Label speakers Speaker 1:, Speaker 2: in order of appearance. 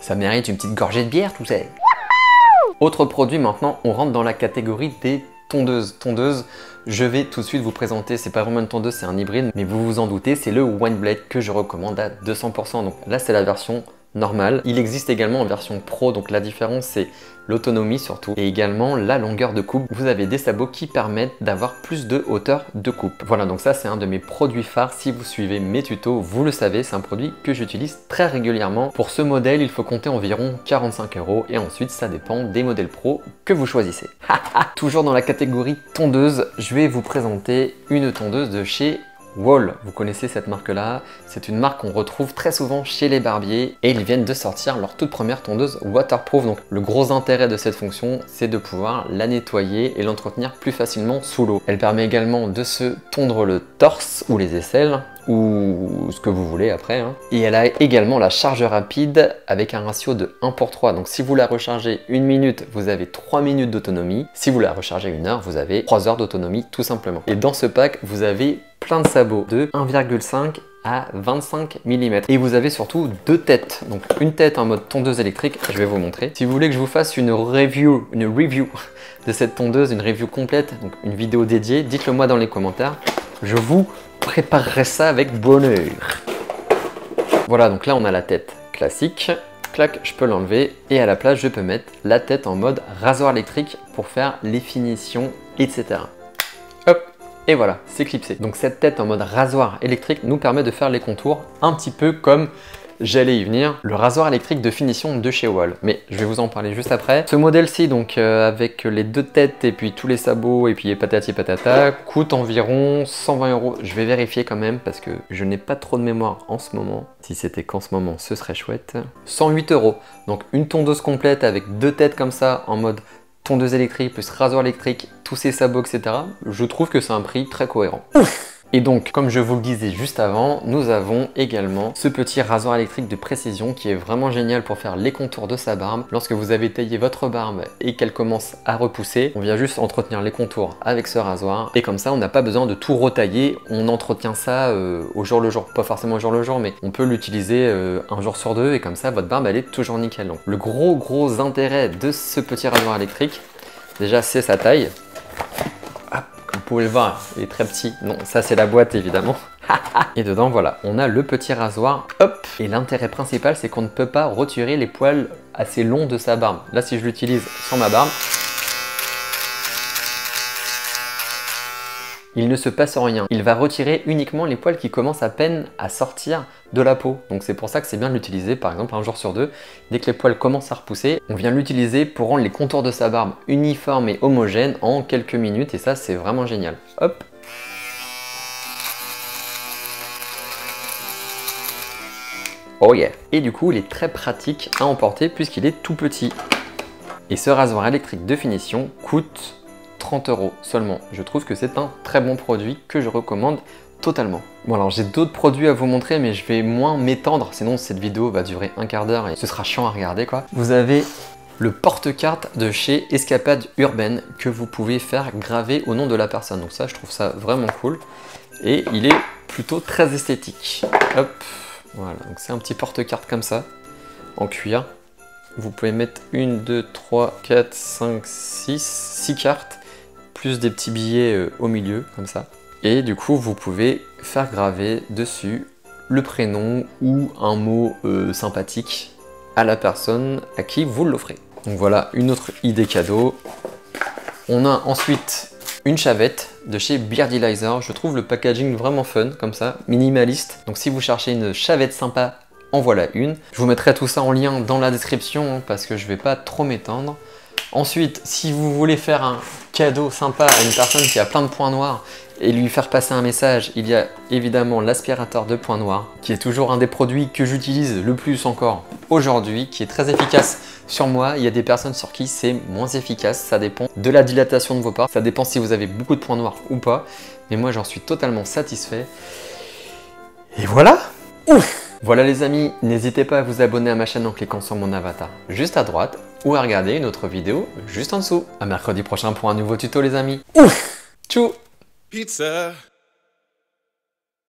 Speaker 1: Ça mérite une petite gorgée de bière, tout ça. Autre produit maintenant, on rentre dans la catégorie des tondeuses. Je vais tout de suite vous présenter, c'est pas vraiment une tondeuse, c'est un hybride, mais vous vous en doutez, c'est le One Blade que je recommande à 200%. Donc là, c'est la version normale. Il existe également en version pro, donc la différence c'est l'autonomie surtout, et également la longueur de coupe. Vous avez des sabots qui permettent d'avoir plus de hauteur de coupe. Voilà, donc ça c'est un de mes produits phares. Si vous suivez mes tutos, vous le savez, c'est un produit que j'utilise très régulièrement. Pour ce modèle, il faut compter environ 45 € et ensuite ça dépend des modèles pro que vous choisissez. Toujours dans la catégorie tondeuse, je vais vous présenter une tondeuse de chez Wahl. Vous connaissez cette marque là, c'est une marque qu'on retrouve très souvent chez les barbiers et ils viennent de sortir leur toute première tondeuse waterproof. Donc le gros intérêt de cette fonction, c'est de pouvoir la nettoyer et l'entretenir plus facilement sous l'eau. Elle permet également de se tondre le torse ou les aisselles ou ce que vous voulez après, hein. Et elle a également la charge rapide avec un ratio de 1:3. Donc si vous la rechargez 1 minute, vous avez 3 minutes d'autonomie. Si vous la rechargez 1 heure, vous avez 3 heures d'autonomie tout simplement. Et dans ce pack, vous avez plein de sabots de 1,5 à 25 mm. Et vous avez surtout 2 têtes. Donc une tête en mode tondeuse électrique, je vais vous montrer. Si vous voulez que je vous fasse une review de cette tondeuse, une review complète, donc une vidéo dédiée, dites-le moi dans les commentaires. Je vous préparerai ça avec bonheur. Voilà, donc là on a la tête classique. Clac, je peux l'enlever et à la place je peux mettre la tête en mode rasoir électrique pour faire les finitions, etc. Hop, et voilà, c'est clipsé. Donc cette tête en mode rasoir électrique nous permet de faire les contours un petit peu comme j'allais y venir, le rasoir électrique de finition de chez Wahl. Mais je vais vous en parler juste après. Ce modèle-ci, donc avec les 2 têtes et puis tous les sabots et puis patati patata, coûte environ 120 €. Je vais vérifier quand même parce que je n'ai pas trop de mémoire en ce moment. Si c'était qu'en ce moment, ce serait chouette. 108 €. Donc une tondeuse complète avec 2 têtes comme ça en mode tondeuse électrique plus rasoir électrique, tous ces sabots, etc. Je trouve que c'est un prix très cohérent. Ouf! Et donc, comme je vous le disais juste avant, nous avons également ce petit rasoir électrique de précision qui est vraiment génial pour faire les contours de sa barbe. Lorsque vous avez taillé votre barbe et qu'elle commence à repousser, on vient juste entretenir les contours avec ce rasoir. Et comme ça, on n'a pas besoin de tout retailler. On entretient ça au jour le jour. Pas forcément au jour le jour, mais on peut l'utiliser un jour sur deux. Et comme ça, votre barbe, elle est toujours nickel. Donc, le gros intérêt de ce petit rasoir électrique, déjà, c'est sa taille. Vous pouvez le voir, il est très petit. Non, ça c'est la boîte évidemment. Et dedans, voilà, on a le petit rasoir. Hop. Et l'intérêt principal, c'est qu'on ne peut pas retirer les poils assez longs de sa barbe. Là, si je l'utilise sur ma barbe, il ne se passe rien. Il va retirer uniquement les poils qui commencent à peine à sortir de la peau. Donc c'est pour ça que c'est bien de l'utiliser par exemple un jour sur deux. Dès que les poils commencent à repousser, on vient l'utiliser pour rendre les contours de sa barbe uniformes et homogènes en quelques minutes. Et ça, c'est vraiment génial. Hop. Oh yeah. Et du coup, il est très pratique à emporter puisqu'il est tout petit. Et ce rasoir électrique de finition coûte 30 € seulement. Je trouve que c'est un très bon produit que je recommande totalement. Bon, alors j'ai d'autres produits à vous montrer, mais je vais moins m'étendre, sinon cette vidéo va durer un quart d'heure et ce sera chiant à regarder quoi. Vous avez le porte-carte de chez Escapade Urbaine que vous pouvez faire graver au nom de la personne. Donc ça, je trouve ça vraiment cool. Et il est plutôt très esthétique. Hop, voilà, donc c'est un petit porte-carte comme ça, en cuir. Vous pouvez mettre 1, 2, 3, 4, 5, 6 cartes, plus des petits billets au milieu, comme ça. Et du coup, vous pouvez faire graver dessus le prénom ou un mot sympathique à la personne à qui vous l'offrez. Donc voilà, une autre idée cadeau. On a ensuite une chavette de chez Beardylizer. Je trouve le packaging vraiment fun, comme ça, minimaliste. Donc si vous cherchez une chavette sympa, en voilà une. Je vous mettrai tout ça en lien dans la description, hein, parce que je vais pas trop m'étendre. Ensuite, si vous voulez faire un cadeau sympa à une personne qui a plein de points noirs et lui faire passer un message, il y a évidemment l'aspirateur de points noirs, qui est toujours un des produits que j'utilise le plus encore aujourd'hui, qui est très efficace sur moi. Il y a des personnes sur qui c'est moins efficace, ça dépend de la dilatation de vos pores, ça dépend si vous avez beaucoup de points noirs ou pas, mais moi j'en suis totalement satisfait. Et voilà. Ouf! Voilà les amis, n'hésitez pas à vous abonner à ma chaîne en cliquant sur mon avatar juste à droite ou à regarder une autre vidéo juste en dessous. À mercredi prochain pour un nouveau tuto les amis. Ouf! Tchou! Pizza!